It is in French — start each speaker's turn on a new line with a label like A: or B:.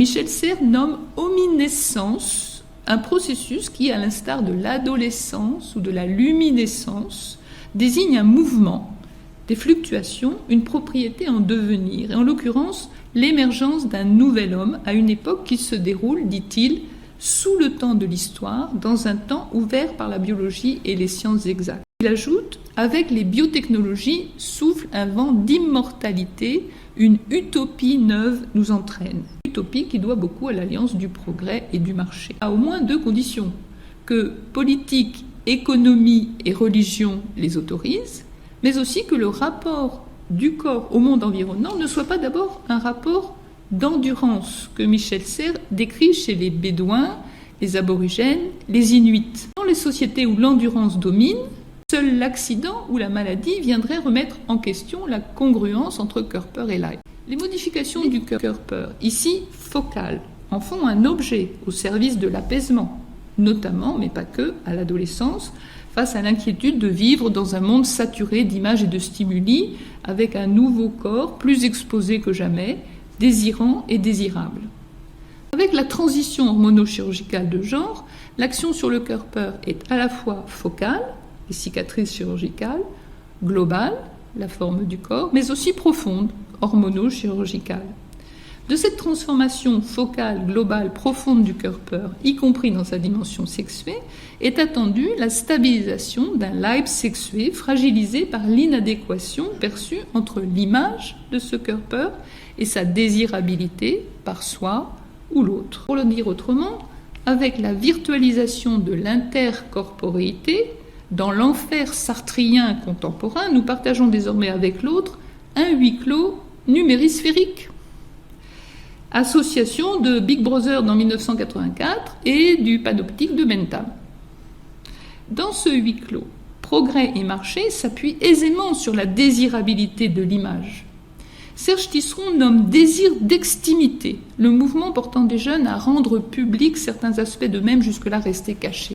A: Michel Serres nomme hominescence un processus qui, à l'instar de l'adolescence ou de la luminescence, désigne un mouvement, des fluctuations, une propriété en devenir, et en l'occurrence l'émergence d'un nouvel homme à une époque qui se déroule, dit-il, sous le temps de l'histoire, dans un temps ouvert par la biologie et les sciences exactes. Il ajoute, avec les biotechnologies souffle un vent d'immortalité, une utopie neuve nous entraîne. Utopie qui doit beaucoup à l'alliance du progrès et du marché. À au moins deux conditions, que politique, économie et religion les autorisent, mais aussi que le rapport du corps au monde environnant ne soit pas d'abord un rapport d'endurance que Michel Serres décrit chez les Bédouins, les aborigènes, les Inuits. Dans les sociétés où l'endurance domine, seul l'accident ou la maladie viendrait remettre en question la congruence entre Körper et Leib. Les modifications du Körper, ici focales, en font un objet au service de l'apaisement, notamment, mais pas que, à l'adolescence, face à l'inquiétude de vivre dans un monde saturé d'images et de stimuli, avec un nouveau corps plus exposé que jamais, désirant et désirable. Avec la transition hormono-chirurgicale de genre, l'action sur le Körper est à la fois focale, les cicatrices chirurgicales, globale, la forme du corps, mais aussi profonde, hormono-chirurgicale. De cette transformation focale, globale, profonde du Körper, y compris dans sa dimension sexuée, est attendue la stabilisation d'un Leib sexué fragilisé par l'inadéquation perçue entre l'image de ce Körper et sa désirabilité par soi ou l'autre. Pour le dire autrement, avec la virtualisation de l'intercorporéité, dans l'enfer sartrien contemporain, nous partageons désormais avec l'autre un huis clos numérisphérique. Association de Big Brother dans 1984 et du panoptique de Bentham. Dans ce huis clos, progrès et marché s'appuient aisément sur la désirabilité de l'image. Serge Tisseron nomme désir d'extimité, le mouvement portant des jeunes à rendre public certains aspects d'eux-mêmes jusque-là restés cachés.